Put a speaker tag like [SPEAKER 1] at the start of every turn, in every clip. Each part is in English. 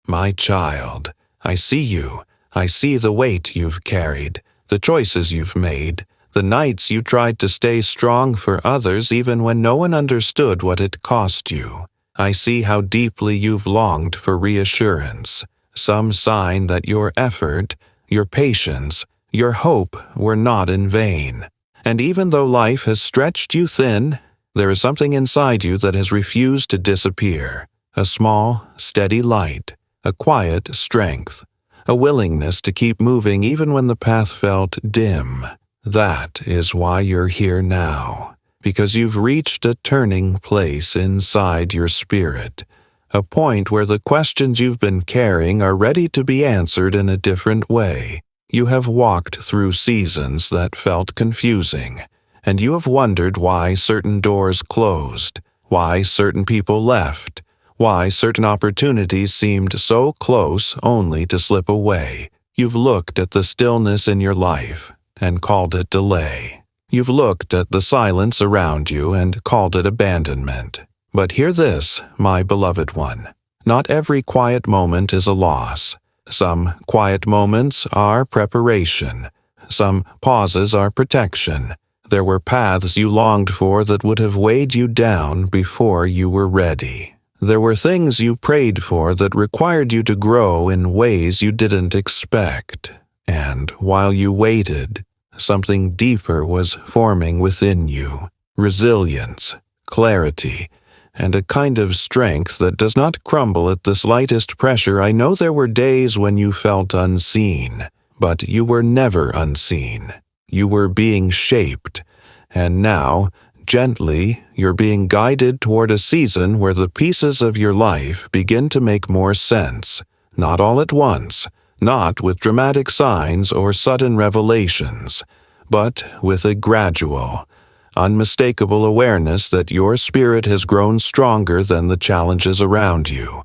[SPEAKER 1] My child, I see you. I see the weight you've carried, the choices you've made, the nights you tried to stay strong for others even when no one understood what it cost you. I see how deeply you've longed for reassurance, some sign that your effort, your patience, your hope were not in vain. And even though life has stretched you thin, there is something inside you that has refused to disappear. A small, steady light, a quiet strength, a willingness to keep moving even when the path felt dim. That is why you're here now, because you've reached a turning place inside your spirit, a point where the questions you've been carrying are ready to be answered in a different way. You have walked through seasons that felt confusing, and you have wondered why certain doors closed, why certain people left, why certain opportunities seemed so close only to slip away. You've looked at the stillness in your life and called it delay. You've looked at the silence around you and called it abandonment. But hear this, my beloved one. Not every quiet moment is a loss. Some quiet moments are preparation. Some pauses are protection. There were paths you longed for that would have weighed you down before you were ready. There were things you prayed for that required you to grow in ways you didn't expect. And while you waited, something deeper was forming within you. Resilience, clarity, and a kind of strength that does not crumble at the slightest pressure. I know there were days when you felt unseen, but you were never unseen. You were being shaped, and now, gently, you're being guided toward a season where the pieces of your life begin to make more sense, not all at once, not with dramatic signs or sudden revelations, but with a gradual, unmistakable awareness that your spirit has grown stronger than the challenges around you.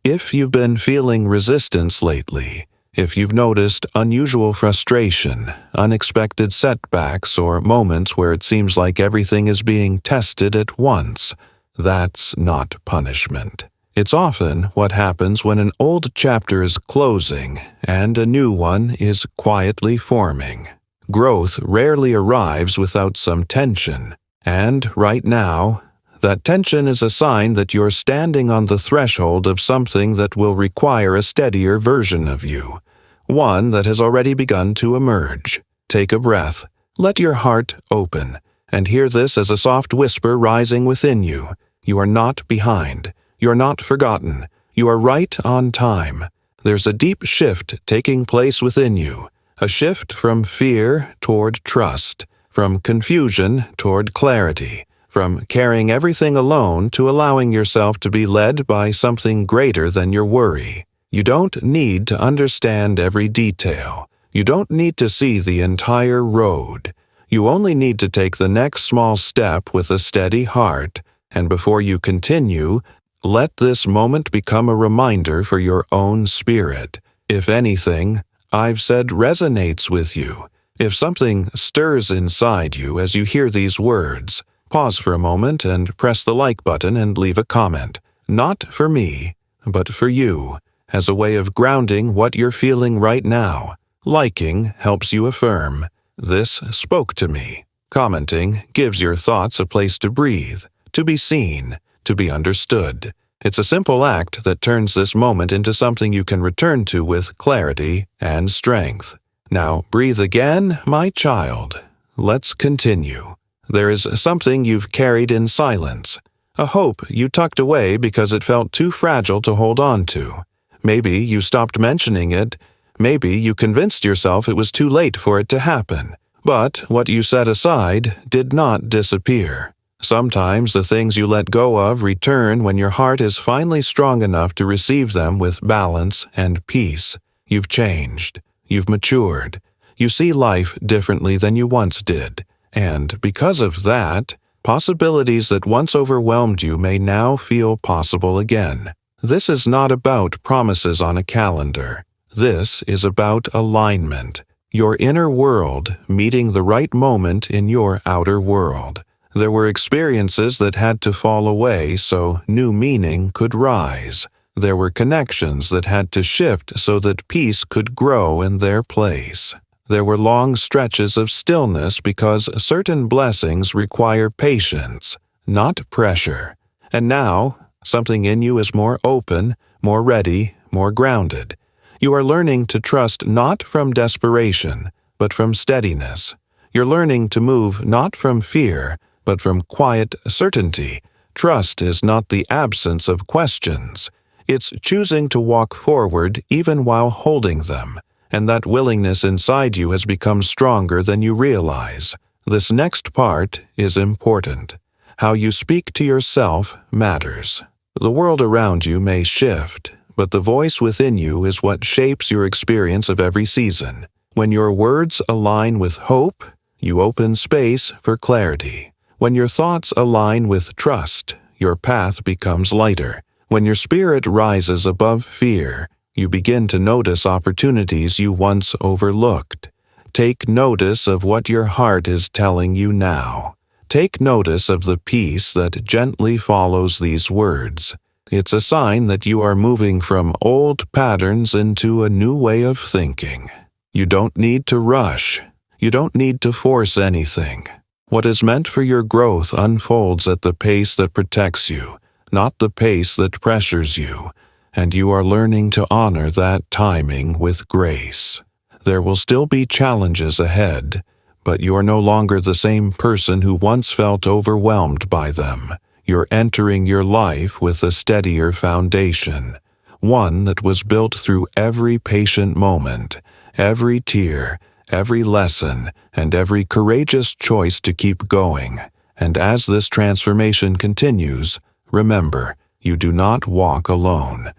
[SPEAKER 1] If you've been feeling resistance lately, if you've noticed unusual frustration, unexpected setbacks, or moments where it seems like everything is being tested at once, that's not punishment. It's often what happens when an old chapter is closing and a new one is quietly forming. Growth rarely arrives without some tension, and right now, that tension is a sign that you're standing on the threshold of something that will require a steadier version of you, one that has already begun to emerge. Take a breath, let your heart open, and hear this as a soft whisper rising within you. You are not behind. You're not forgotten. You are right on time. There's a deep shift taking place within you. A shift from fear toward trust, from confusion toward clarity, from carrying everything alone to allowing yourself to be led by something greater than your worry. You don't need to understand every detail. You don't need to see the entire road. You only need to take the next small step with a steady heart, and before you continue, let this moment become a reminder for your own spirit. If anything I've said resonates with you, if something stirs inside you as you hear these words, pause for a moment and press the like button and leave a comment. Not for me, but for you, as a way of grounding what you're feeling right now. Liking helps you affirm, "This spoke to me." Commenting gives your thoughts a place to breathe, to be seen, to be understood. It's a simple act that turns this moment into something you can return to with clarity and strength. Now breathe again, my child. Let's continue. There is something you've carried in silence, a hope you tucked away because it felt too fragile to hold on to. Maybe you stopped mentioning it. Maybe you convinced yourself it was too late for it to happen. But what you set aside did not disappear. Sometimes the things you let go of return when your heart is finally strong enough to receive them with balance and peace. You've changed. You've matured. You see life differently than you once did. And because of that, possibilities that once overwhelmed you may now feel possible again. This is not about promises on a calendar. This is about alignment. Your inner world meeting the right moment in your outer world. There were experiences that had to fall away so new meaning could rise. There were connections that had to shift so that peace could grow in their place. There were long stretches of stillness because certain blessings require patience, not pressure. And now, something in you is more open, more ready, more grounded. You are learning to trust not from desperation, but from steadiness. You're learning to move not from fear, but from quiet certainty. Trust is not the absence of questions. It's choosing to walk forward even while holding them. And that willingness inside you has become stronger than you realize. This next part is important. How you speak to yourself matters. The world around you may shift, but the voice within you is what shapes your experience of every season. When your words align with hope, you open space for clarity. When your thoughts align with trust, your path becomes lighter. When your spirit rises above fear, you begin to notice opportunities you once overlooked. Take notice of what your heart is telling you now. Take notice of the peace that gently follows these words. It's a sign that you are moving from old patterns into a new way of thinking. You don't need to rush. You don't need to force anything. What is meant for your growth unfolds at the pace that protects you, not the pace that pressures you. And you are learning to honor that timing with grace. There will still be challenges ahead, but you are no longer the same person who once felt overwhelmed by them. You're entering your life with a steadier foundation, one that was built through every patient moment, every tear, every lesson, and every courageous choice to keep going. And as this transformation continues, remember, you do not walk alone.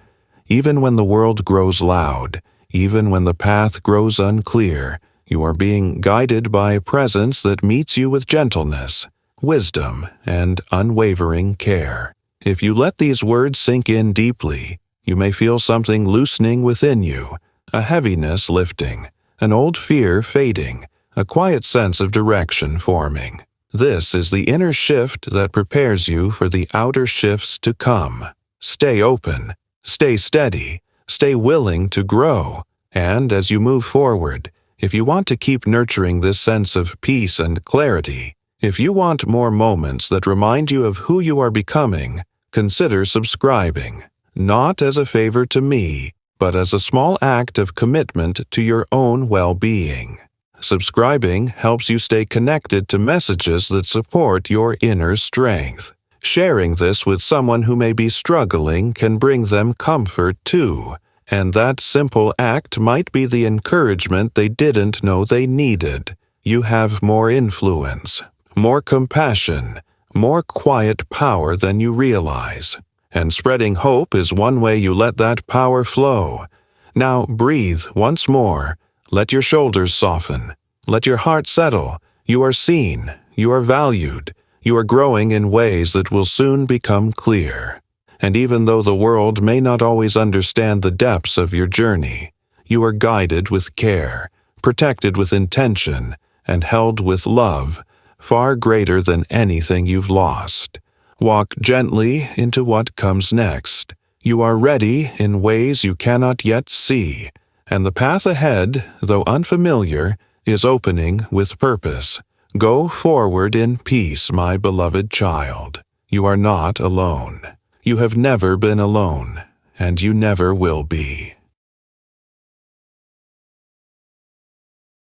[SPEAKER 1] Even when the world grows loud, even when the path grows unclear, you are being guided by a presence that meets you with gentleness, wisdom, and unwavering care. If you let these words sink in deeply, you may feel something loosening within you, a heaviness lifting, an old fear fading, a quiet sense of direction forming. This is the inner shift that prepares you for the outer shifts to come. Stay open. Stay steady, stay willing to grow, and as you move forward, if you want to keep nurturing this sense of peace and clarity, if you want more moments that remind you of who you are becoming, consider subscribing, not as a favor to me, but as a small act of commitment to your own well-being. Subscribing helps you stay connected to messages that support your inner strength. Sharing this with someone who may be struggling can bring them comfort too, and that simple act might be the encouragement they didn't know they needed. You have more influence, more compassion, more quiet power than you realize. And spreading hope is one way you let that power flow. Now breathe once more. Let your shoulders soften. Let your heart settle. You are seen. You are valued. You are growing in ways that will soon become clear. And even though the world may not always understand the depths of your journey, you are guided with care, protected with intention, and held with love, far greater than anything you've lost. Walk gently into what comes next. You are ready in ways you cannot yet see, and the path ahead, though unfamiliar, is opening with purpose. Go forward in peace, my beloved child. You are not alone. You have never been alone, and you never will be.